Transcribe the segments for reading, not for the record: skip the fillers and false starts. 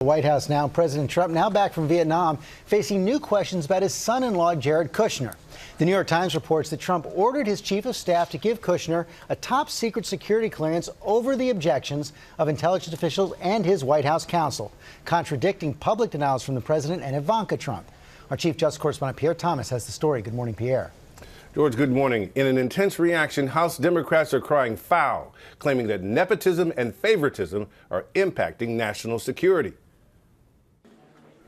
The White House now. President Trump, now back from Vietnam, facing new questions about his son-in-law, Jared Kushner. The New York Times reports that Trump ordered his chief of staff to give Kushner a top-secret security clearance over the objections of intelligence officials and his White House counsel, contradicting public denials from the president and Ivanka Trump. Our Chief Justice correspondent Pierre Thomas has the story. Good morning, Pierre. George, good morning. In an intense reaction, House Democrats are crying foul, claiming that nepotism and favoritism are impacting national security.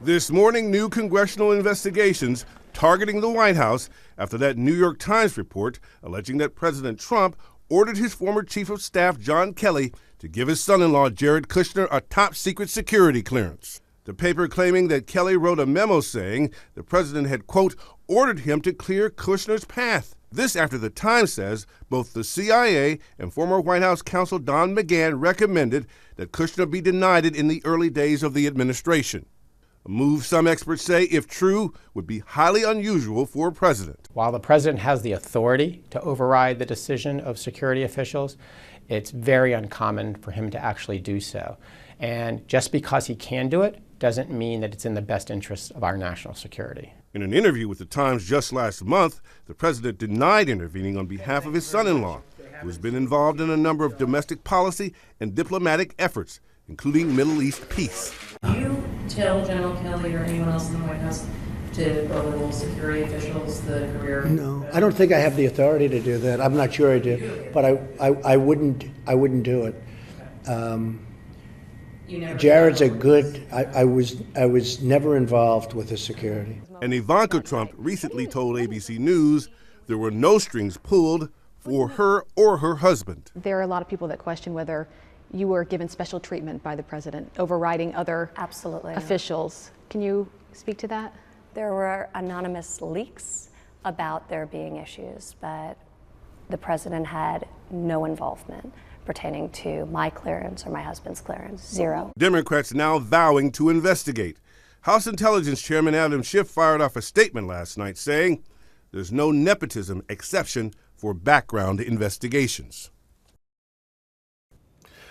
This morning, new congressional investigations targeting the White House after that New York Times report alleging that President Trump ordered his former chief of staff, John Kelly, to give his son-in-law, Jared Kushner, a top-secret security clearance. The paper claiming that Kelly wrote a memo saying the president had, quote, ordered him to clear Kushner's path. This after the Times says both the CIA and former White House counsel Don McGahn recommended that Kushner be denied it in the early days of the administration. A move some experts say, if true, would be highly unusual for a president. While the president has the authority to override the decision of security officials, it's very uncommon for him to actually do so. And just because he can do it doesn't mean that it's in the best interest of our national security. In an interview with the Times just last month, the president denied intervening on behalf of his son-in-law, who has been involved in a number of domestic policy and diplomatic efforts, including Middle East peace. Do you tell General Kelly or anyone else in the White House to overrule security officials, the career? No, I don't think I have the authority to do that. I'm not sure I do, but I wouldn't do it. Jared's a good. I was never involved with his security. And Ivanka Trump recently told ABC News there were no strings pulled for her or her husband. There are a lot of people that question whether you were given special treatment by the president, overriding other officials. Can you speak to that? There were anonymous leaks about there being issues, but the president had no involvement pertaining to my clearance or my husband's clearance. Zero. Democrats now vowing to investigate. House Intelligence Chairman Adam Schiff fired off a statement last night saying there's no nepotism exception for background investigations.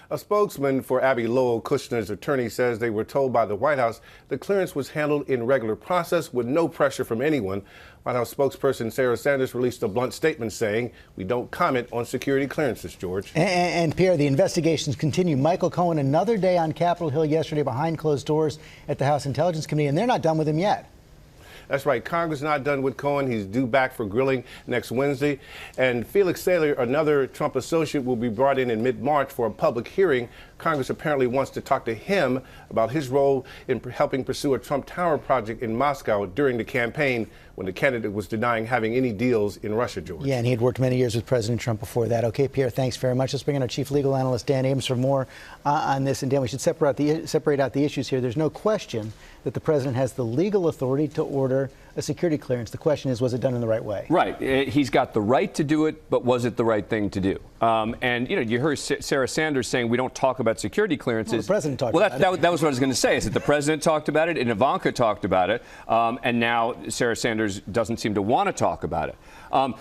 A spokesman for Abby Lowell, Kushner's attorney, says they were told by the White House the clearance was handled in regular process with no pressure from anyone. White House spokesperson Sarah Sanders released a blunt statement saying, "We don't comment on security clearances," George. And Pierre, the investigations continue. Michael Cohen, another day on Capitol Hill yesterday behind closed doors at the House Intelligence Committee, and they're not done with him yet. That's right. Congress is not done with Cohen. He's due back for grilling next Wednesday. And Felix Saylor, another Trump associate, will be brought in mid-March for a public hearing. Congress apparently wants to talk to him about his role in helping pursue a Trump Tower project in Moscow during the campaign when the candidate was denying having any deals in Russia, George. Yeah, and he had worked many years with President Trump before that. Okay, Pierre, thanks very much. Let's bring in our chief legal analyst, Dan Abrams, for more on this. And Dan, we should separate out the issues here. There's no question that the president has the legal authority to order a security clearance. The question is, was it done in the right way? Right. He's got the right to do it, but was it the right thing to do? And, you know, you heard Sarah Sanders saying we don't talk about security clearances. Well, the president talked about it. That was what I was going to say, is that the president talked about it and Ivanka talked about it, and now Sarah Sanders doesn't seem to want to talk about it.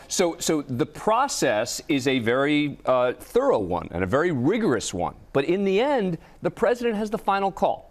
So the process is a very thorough one and a very rigorous one. But in the end, the president has the final call.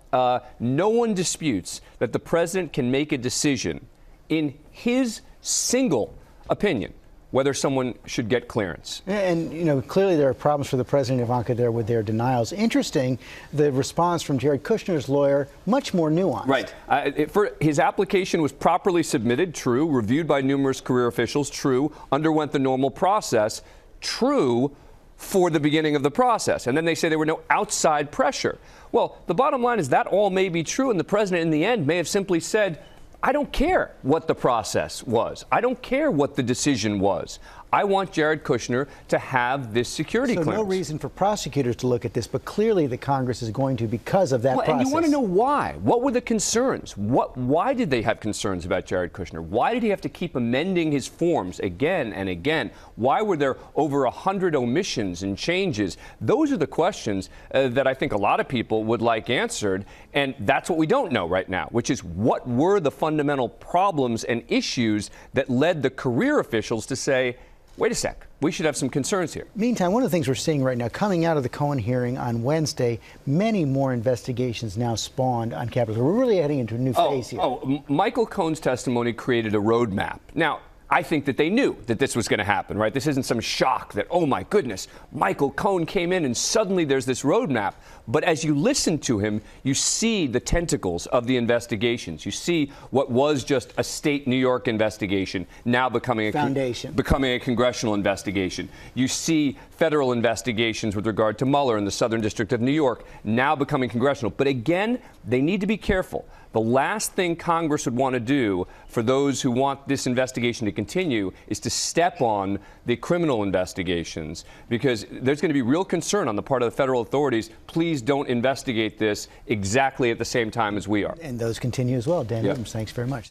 No one disputes that the president can make a decision in his single opinion whether someone should get clearance. And, you know, clearly there are problems for the president and Ivanka there with their denials. Interesting, the response from Jared Kushner's lawyer, much more nuanced. Right. His application was properly submitted, true, reviewed by numerous career officials, true, underwent the normal process, true, for the beginning of the process. And then they say there were no outside pressure. Well, the bottom line is that all may be true, and the president in the end may have simply said, I don't care what the process was. I don't care what the decision was. I want Jared Kushner to have this security clearance. So no reason for prosecutors to look at this, but clearly the Congress is going to because of that process. And you want to know why. What were the concerns? Why did they have concerns about Jared Kushner? Why did he have to keep amending his forms again and again? Why were there over 100 omissions and changes? Those are the questions that I think a lot of people would like answered, and that's what we don't know right now, which is what were the fundamental problems and issues that led the career officials to say, wait a sec, we should have some concerns here. Meantime, one of the things we're seeing right now, coming out of the Cohen hearing on Wednesday, many more investigations now spawned on Capitol. We're really heading into a new phase here. Michael Cohen's testimony created a roadmap. Now, I think that they knew that this was going to happen, right? This isn't some shock that, oh my goodness, Michael Cohen came in and suddenly there's this roadmap. But as you listen to him, you see the tentacles of the investigations. You see what was just a state New York investigation now becoming a congressional investigation. You see federal investigations with regard to Mueller in the Southern District of New York now becoming congressional. But again, they need to be careful. The last thing Congress would want to do for those who want this investigation to continue is to step on the criminal investigations, because there's going to be real concern on the part of the federal authorities. Please don't investigate this exactly at the same time as we are. And those continue as well. Dan Williams, thanks very much.